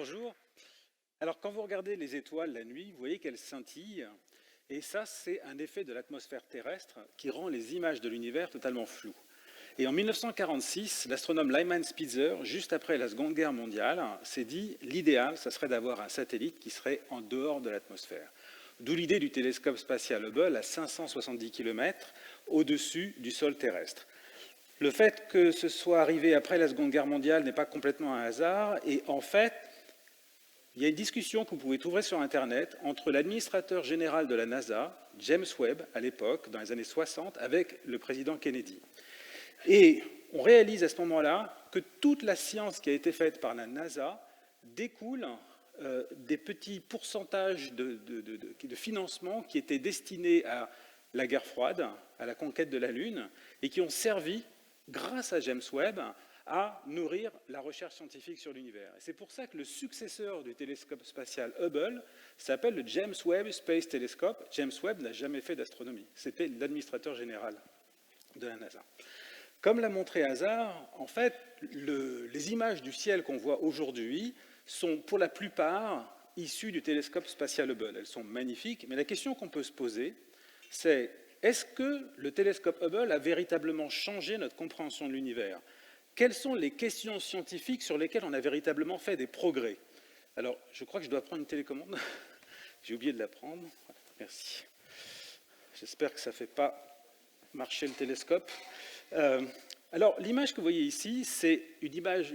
Bonjour. Alors, quand vous regardez les étoiles la nuit, vous voyez qu'elles scintillent. Et ça, c'est un effet de l'atmosphère terrestre qui rend les images de l'univers totalement floues. Et en 1946, l'astronome Lyman Spitzer, juste après la Seconde Guerre mondiale, s'est dit l'idéal, ça serait d'avoir un satellite qui serait en dehors de l'atmosphère. D'où l'idée du télescope spatial Hubble à 570 km au-dessus du sol terrestre. Le fait que ce soit arrivé après la Seconde Guerre mondiale n'est pas complètement un hasard, et en fait, il y a une discussion que vous pouvez trouver sur Internet entre l'administrateur général de la NASA, James Webb, à l'époque, dans les années 60, avec le président Kennedy. Et on réalise à ce moment-là que toute la science qui a été faite par la NASA découle des petits pourcentages de financement qui étaient destinés à la guerre froide, à la conquête de la Lune, et qui ont servi, grâce à James Webb, à nourrir la recherche scientifique sur l'univers. Et c'est pour ça que le successeur du télescope spatial Hubble s'appelle le James Webb Space Telescope. James Webb n'a jamais fait d'astronomie. C'était l'administrateur général de la NASA. Comme l'a montré Hazard, en fait, les images du ciel qu'on voit aujourd'hui sont pour la plupart issues du télescope spatial Hubble. Elles sont magnifiques, mais la question qu'on peut se poser, c'est est-ce que le télescope Hubble a véritablement changé notre compréhension de l'univers ? Quelles sont les questions scientifiques sur lesquelles on a véritablement fait des progrès? Alors, je crois que je dois prendre une télécommande. J'ai oublié de la prendre. Merci. J'espère que ça ne fait pas marcher le télescope. Alors, l'image que vous voyez ici, c'est une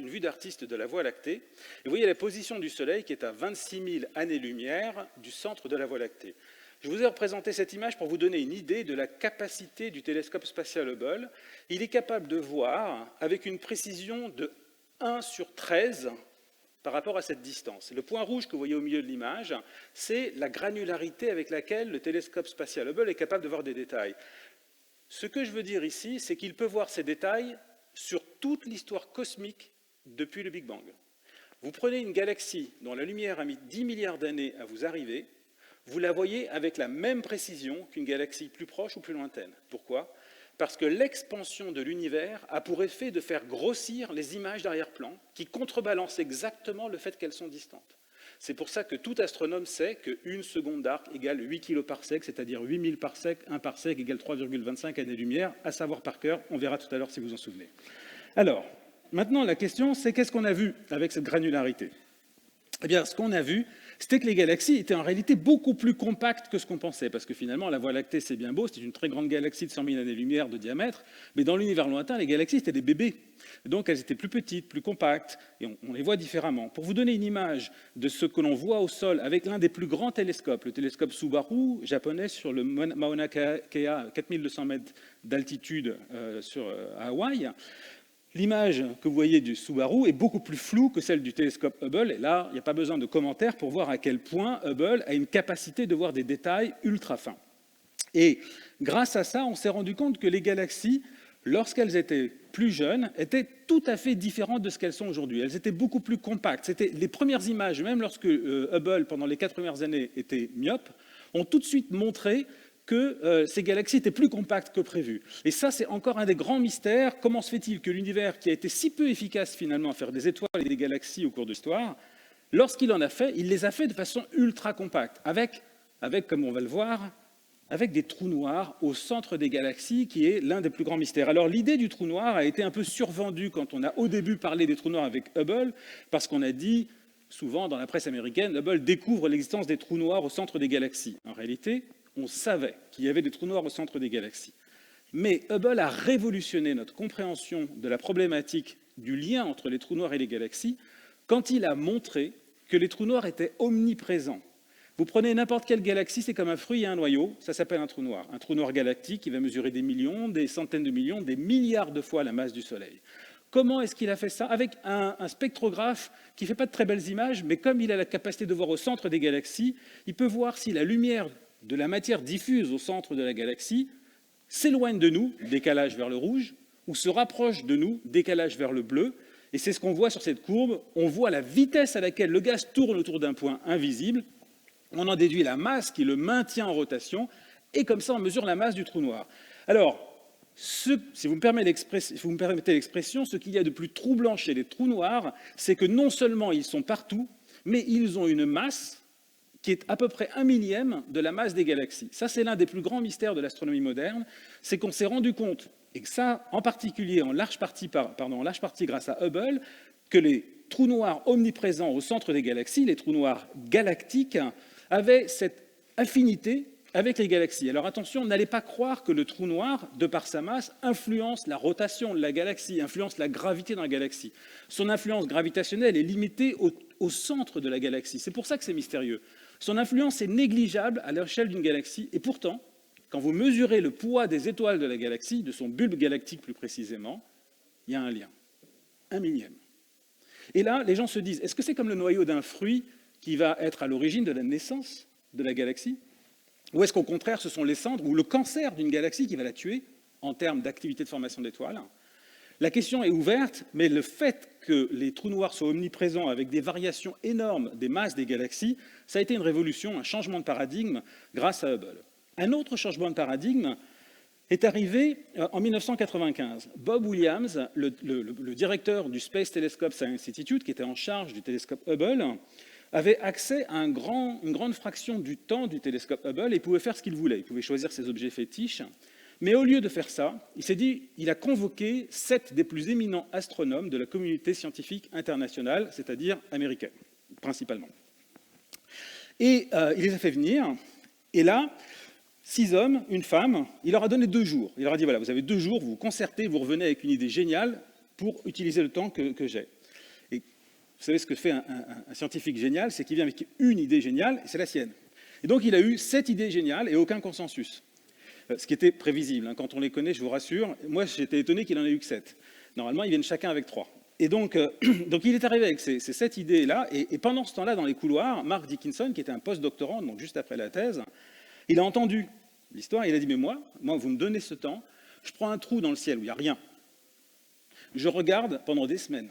vue d'artiste de la Voie lactée. Et vous voyez la position du Soleil qui est à 26 000 années-lumière du centre de la Voie lactée. Je vous ai représenté cette image pour vous donner une idée de la capacité du télescope spatial Hubble. Il est capable de voir avec une précision de 1 sur 13 par rapport à cette distance. Le point rouge que vous voyez au milieu de l'image, c'est la granularité avec laquelle le télescope spatial Hubble est capable de voir des détails. Ce que je veux dire ici, c'est qu'il peut voir ces détails sur toute l'histoire cosmique depuis le Big Bang. Vous prenez une galaxie dont la lumière a mis 10 milliards d'années à vous arriver, vous la voyez avec la même précision qu'une galaxie plus proche ou plus lointaine. Pourquoi? Parce que l'expansion de l'univers a pour effet de faire grossir les images d'arrière-plan qui contrebalancent exactement le fait qu'elles sont distantes. C'est pour ça que tout astronome sait qu'une seconde d'arc égale 8 kiloparsecs, c'est-à-dire 8000 parsecs, 1 parsec égale 3,25 années-lumière, à savoir par cœur, on verra tout à l'heure si vous en souvenez. Alors, maintenant la question c'est qu'est-ce qu'on a vu avec cette granularité? Eh bien, ce qu'on a vu, c'était que les galaxies étaient en réalité beaucoup plus compactes que ce qu'on pensait, parce que finalement, la Voie lactée, c'est bien beau, c'est une très grande galaxie de 100 000 années-lumière de diamètre, mais dans l'univers lointain, les galaxies, c'était des bébés. Donc, elles étaient plus petites, plus compactes, et on les voit différemment. Pour vous donner une image de ce que l'on voit au sol avec l'un des plus grands télescopes, le télescope Subaru japonais sur le Mauna Kea, 4200 mètres d'altitude à Hawaï, l'image que vous voyez du Subaru est beaucoup plus floue que celle du télescope Hubble. Et là, il n'y a pas besoin de commentaires pour voir à quel point Hubble a une capacité de voir des détails ultra fins. Et grâce à ça, on s'est rendu compte que les galaxies, lorsqu'elles étaient plus jeunes, étaient tout à fait différentes de ce qu'elles sont aujourd'hui. Elles étaient beaucoup plus compactes. C'était les premières images, même lorsque Hubble, pendant les 4 premières années, était myope, ont tout de suite montré que ces galaxies étaient plus compactes que prévu. Et ça, c'est encore un des grands mystères. Comment se fait-il que l'univers, qui a été si peu efficace finalement à faire des étoiles et des galaxies au cours de l'histoire, lorsqu'il en a fait, il les a fait de façon ultra compacte, avec, comme on va le voir, avec des trous noirs au centre des galaxies, qui est l'un des plus grands mystères. Alors l'idée du trou noir a été un peu survendue quand on a au début parlé des trous noirs avec Hubble, parce qu'on a dit, souvent dans la presse américaine, Hubble découvre l'existence des trous noirs au centre des galaxies. En réalité, on savait qu'il y avait des trous noirs au centre des galaxies. Mais Hubble a révolutionné notre compréhension de la problématique du lien entre les trous noirs et les galaxies quand il a montré que les trous noirs étaient omniprésents. Vous prenez n'importe quelle galaxie, c'est comme un fruit et un noyau, ça s'appelle un trou noir. Un trou noir galactique qui va mesurer des millions, des centaines de millions, des milliards de fois la masse du Soleil. Comment est-ce qu'il a fait ça? Avec un spectrographe qui ne fait pas de très belles images, mais comme il a la capacité de voir au centre des galaxies, il peut voir si la lumière de la matière diffuse au centre de la galaxie s'éloigne de nous, décalage vers le rouge, ou se rapproche de nous, décalage vers le bleu. Et c'est ce qu'on voit sur cette courbe. On voit la vitesse à laquelle le gaz tourne autour d'un point invisible. On en déduit la masse qui le maintient en rotation. Et comme ça, on mesure la masse du trou noir. Alors, si vous me permettez l'expression, ce qu'il y a de plus troublant chez les trous noirs, c'est que non seulement ils sont partout, mais ils ont une masse qui est à peu près 1/1000e de la masse des galaxies. Ça, c'est l'un des plus grands mystères de l'astronomie moderne, c'est qu'on s'est rendu compte, et que ça, en particulier, en large partie grâce à Hubble, que les trous noirs omniprésents au centre des galaxies, les trous noirs galactiques, avaient cette affinité avec les galaxies. Alors attention, n'allez pas croire que le trou noir, de par sa masse, influence la rotation de la galaxie, influence la gravité dans la galaxie. Son influence gravitationnelle est limitée au centre de la galaxie. C'est pour ça que c'est mystérieux. Son influence est négligeable à l'échelle d'une galaxie, et pourtant, quand vous mesurez le poids des étoiles de la galaxie, de son bulbe galactique plus précisément, il y a un lien, 1/1000e. Et là, les gens se disent, est-ce que c'est comme le noyau d'un fruit qui va être à l'origine de la naissance de la galaxie? Ou est-ce qu'au contraire, ce sont les cendres ou le cancer d'une galaxie qui va la tuer en termes d'activité de formation d'étoiles? La question est ouverte, mais le fait que les trous noirs soient omniprésents avec des variations énormes des masses des galaxies, ça a été une révolution, un changement de paradigme grâce à Hubble. Un autre changement de paradigme est arrivé en 1995. Bob Williams, le directeur du Space Telescope Science Institute, qui était en charge du télescope Hubble, avait accès à une grande fraction du temps du télescope Hubble et pouvait faire ce qu'il voulait. Il pouvait choisir ses objets fétiches. Mais au lieu de faire ça, il s'est dit, il a convoqué 7 des plus éminents astronomes de la communauté scientifique internationale, c'est-à-dire américaine, principalement. Et il les a fait venir, et là, 6 hommes, une femme, il leur a donné 2 jours. Il leur a dit, voilà, vous avez 2 jours, vous vous concertez, vous revenez avec une idée géniale pour utiliser le temps que j'ai. Et vous savez ce que fait un scientifique génial, c'est qu'il vient avec une idée géniale, et c'est la sienne. Et donc il a eu 7 idées géniales et aucun consensus. Ce qui était prévisible, hein. Quand on les connaît, je vous rassure. Moi, j'étais étonné qu'il n'en ait eu que 7. Normalement, ils viennent chacun avec 3. Et donc il est arrivé avec ces 7 idées-là, et pendant ce temps-là, dans les couloirs, Mark Dickinson, qui était un post-doctorant, donc juste après la thèse, il a entendu l'histoire, il a dit, mais moi, vous me donnez ce temps, je prends un trou dans le ciel où il n'y a rien, je regarde pendant des semaines,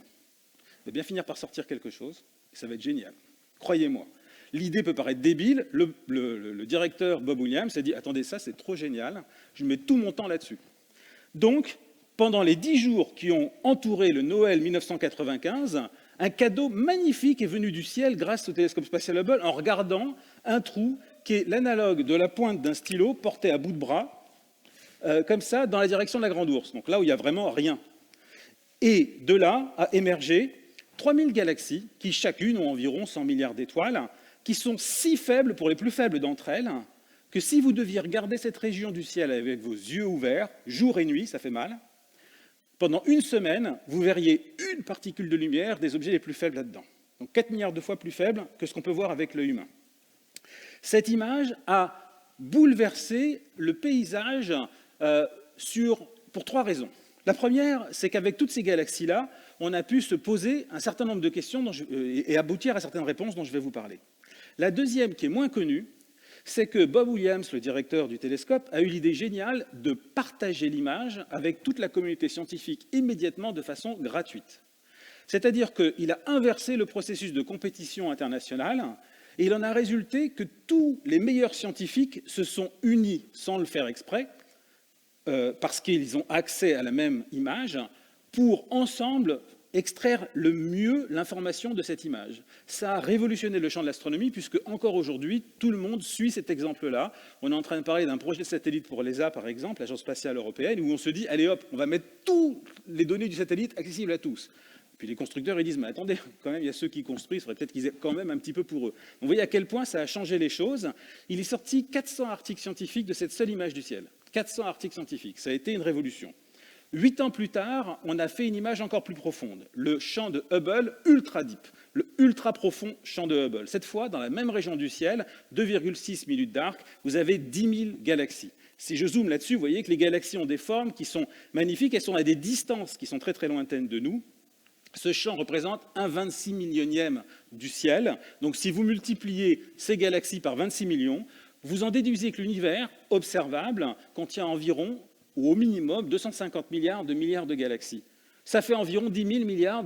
il va bien finir par sortir quelque chose, et ça va être génial, croyez-moi. L'idée peut paraître débile, le directeur Bob Williams s'est dit, attendez, ça c'est trop génial, je mets tout mon temps là-dessus. Donc, pendant les 10 jours qui ont entouré le Noël 1995, un cadeau magnifique est venu du ciel grâce au télescope spatial Hubble en regardant un trou qui est l'analogue de la pointe d'un stylo porté à bout de bras, comme ça, dans la direction de la Grande Ourse, donc là où il n'y a vraiment rien. Et de là a émergé 3000 galaxies qui chacune ont environ 100 milliards d'étoiles, qui sont si faibles pour les plus faibles d'entre elles que si vous deviez regarder cette région du ciel avec vos yeux ouverts, jour et nuit, ça fait mal, pendant une semaine, vous verriez une particule de lumière des objets les plus faibles là-dedans. Donc 4 milliards de fois plus faible que ce qu'on peut voir avec l'œil humain. Cette image a bouleversé le paysage pour 3 raisons. La première, c'est qu'avec toutes ces galaxies-là, on a pu se poser un certain nombre de questions et aboutir à certaines réponses dont je vais vous parler. La deuxième, qui est moins connue, c'est que Bob Williams, le directeur du télescope, a eu l'idée géniale de partager l'image avec toute la communauté scientifique immédiatement de façon gratuite. C'est-à-dire qu'il a inversé le processus de compétition internationale et il en a résulté que tous les meilleurs scientifiques se sont unis, sans le faire exprès, parce qu'ils ont accès à la même image, pour ensemble extraire le mieux l'information de cette image. Ça a révolutionné le champ de l'astronomie, puisque encore aujourd'hui, tout le monde suit cet exemple-là. On est en train de parler d'un projet de satellite pour l'ESA, par exemple, l'Agence spatiale européenne, où on se dit, allez hop, on va mettre toutes les données du satellite accessibles à tous. Puis les constructeurs, ils disent, mais attendez, quand même, il y a ceux qui construisent, il faudrait peut-être qu'ils aient quand même un petit peu pour eux. Donc, vous voyez à quel point ça a changé les choses. Il est sorti 400 articles scientifiques de cette seule image du ciel. 400 articles scientifiques, ça a été une révolution. 8 ans plus tard, on a fait une image encore plus profonde, le champ de Hubble ultra deep, le ultra profond champ de Hubble. Cette fois, dans la même région du ciel, 2,6 minutes d'arc, vous avez 10 000 galaxies. Si je zoome là-dessus, vous voyez que les galaxies ont des formes qui sont magnifiques, elles sont à des distances qui sont très très lointaines de nous. Ce champ représente un 26 millionième du ciel. Donc si vous multipliez ces galaxies par 26 millions, vous en déduisez que l'univers observable contient environ, ou au minimum, 250 milliards de galaxies. Ça fait environ 10 000 milliards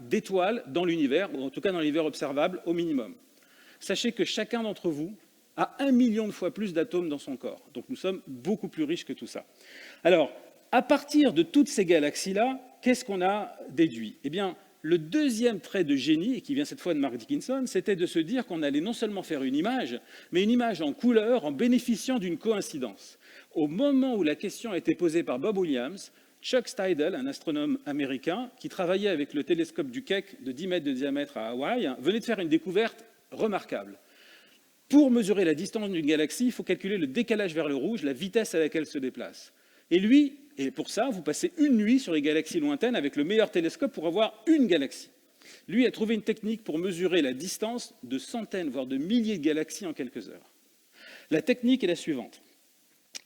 d'étoiles dans l'univers, ou en tout cas dans l'univers observable, au minimum. Sachez que chacun d'entre vous a 1 million de fois plus d'atomes dans son corps. Donc nous sommes beaucoup plus riches que tout ça. Alors, à partir de toutes ces galaxies-là, qu'est-ce qu'on a déduit? Eh bien, le deuxième trait de génie, et qui vient cette fois de Mark Dickinson, c'était de se dire qu'on allait non seulement faire une image, mais une image en couleur en bénéficiant d'une coïncidence. Au moment où la question a été posée par Bob Williams, Chuck Steidel, un astronome américain qui travaillait avec le télescope du Keck de 10 mètres de diamètre à Hawaï, venait de faire une découverte remarquable. Pour mesurer la distance d'une galaxie, il faut calculer le décalage vers le rouge, la vitesse à laquelle elle se déplace. Et lui, et pour ça, vous passez une nuit sur les galaxies lointaines avec le meilleur télescope pour avoir une galaxie. Lui a trouvé une technique pour mesurer la distance de centaines, voire de milliers de galaxies en quelques heures. La technique est la suivante.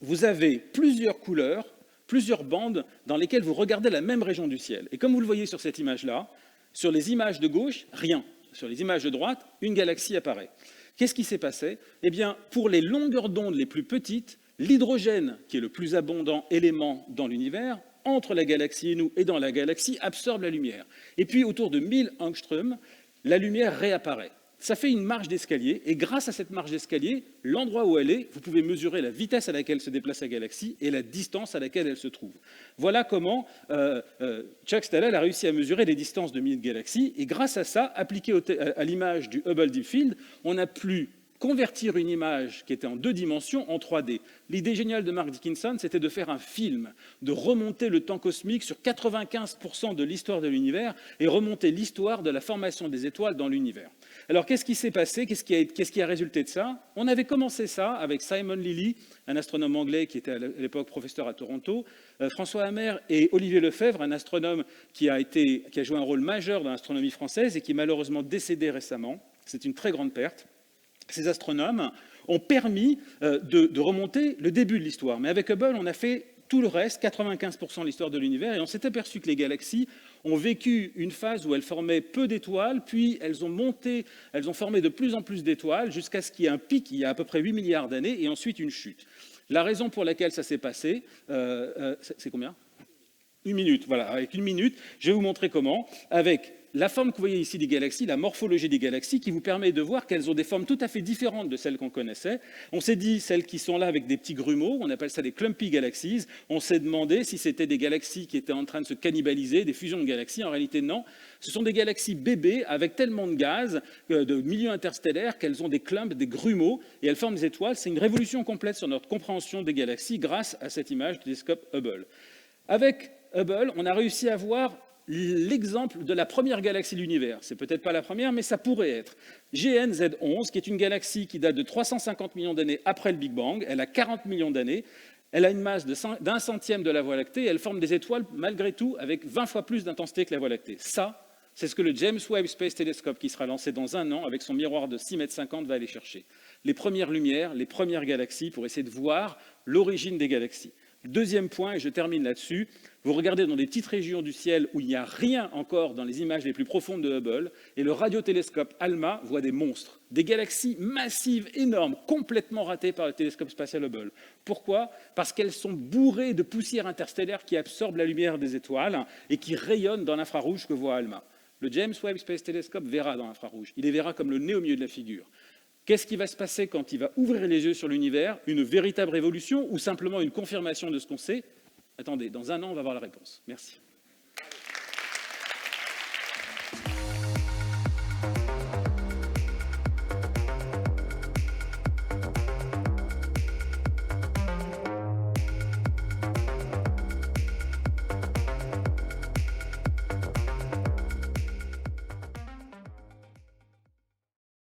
Vous avez plusieurs couleurs, plusieurs bandes dans lesquelles vous regardez la même région du ciel. Et comme vous le voyez sur cette image-là, sur les images de gauche, rien. Sur les images de droite, une galaxie apparaît. Qu'est-ce qui s'est passé? Eh bien, pour les longueurs d'onde les plus petites, l'hydrogène, qui est le plus abondant élément dans l'univers, entre la galaxie et nous et dans la galaxie, absorbe la lumière. Et puis, autour de 1000 angstroms, la lumière réapparaît. Ça fait une marge d'escalier, et grâce à cette marge d'escalier, l'endroit où elle est, vous pouvez mesurer la vitesse à laquelle se déplace la galaxie et la distance à laquelle elle se trouve. Voilà comment Chuck Steidel a réussi à mesurer les distances de milliers de galaxies, et grâce à ça, appliqué à l'image du Hubble Deep Field, on a pu convertir une image qui était en 2 dimensions en 3D. L'idée géniale de Mark Dickinson, c'était de faire un film, de remonter le temps cosmique sur 95% de l'histoire de l'univers et remonter l'histoire de la formation des étoiles dans l'univers. Alors, qu'est-ce qui s'est passé? Qu'est-ce qui a résulté de ça? On avait commencé ça avec Simon Lilly, un astronome anglais qui était à l'époque professeur à Toronto, François Hammer et Olivier Lefebvre, un astronome qui a joué un rôle majeur dans l'astronomie française et qui est malheureusement décédé récemment. C'est une très grande perte. Ces astronomes ont permis de remonter le début de l'histoire. Mais avec Hubble, on a fait tout le reste, 95% de l'histoire de l'univers, et on s'est aperçu que les galaxies ont vécu une phase où elles formaient peu d'étoiles, puis elles ont formé de plus en plus d'étoiles, jusqu'à ce qu'il y ait un pic il y a à peu près 8 milliards d'années, et ensuite une chute. La raison pour laquelle ça s'est passé, c'est combien? 1 minute, voilà, avec 1 minute, je vais vous montrer comment, avec la forme que vous voyez ici des galaxies, la morphologie des galaxies, qui vous permet de voir qu'elles ont des formes tout à fait différentes de celles qu'on connaissait. On s'est dit, celles qui sont là avec des petits grumeaux, on appelle ça des clumpy galaxies. On s'est demandé si c'était des galaxies qui étaient en train de se cannibaliser, des fusions de galaxies. En réalité, non. Ce sont des galaxies bébés avec tellement de gaz, de milieux interstellaires, qu'elles ont des clumps, des grumeaux, et elles forment des étoiles. C'est une révolution complète sur notre compréhension des galaxies grâce à cette image du télescope Hubble. Avec Hubble, on a réussi à voir l'exemple de la première galaxie de l'univers. C'est peut-être pas la première, mais ça pourrait être. GN-Z11, qui est une galaxie qui date de 350 millions d'années après le Big Bang. Elle a 40 millions d'années. Elle a une masse d'1 centième de la Voie lactée et elle forme des étoiles, malgré tout, avec 20 fois plus d'intensité que la Voie lactée. Ça, c'est ce que le James Webb Space Telescope, qui sera lancé dans 1 an, avec son miroir de 6,50 m, va aller chercher. Les premières lumières, les premières galaxies, pour essayer de voir l'origine des galaxies. Deuxième point, et je termine là-dessus, vous regardez dans des petites régions du ciel où il n'y a rien encore dans les images les plus profondes de Hubble, et le radiotélescope ALMA voit des monstres, des galaxies massives, énormes, complètement ratées par le télescope spatial Hubble. Pourquoi? Parce qu'elles sont bourrées de poussière interstellaire qui absorbe la lumière des étoiles et qui rayonnent dans l'infrarouge que voit ALMA. Le James Webb Space Telescope verra dans l'infrarouge, il les verra comme le nez au milieu de la figure. Qu'est-ce qui va se passer quand il va ouvrir les yeux sur l'univers? Une véritable révolution ou simplement une confirmation de ce qu'on sait? Attendez, dans 1 an, on va voir la réponse. Merci.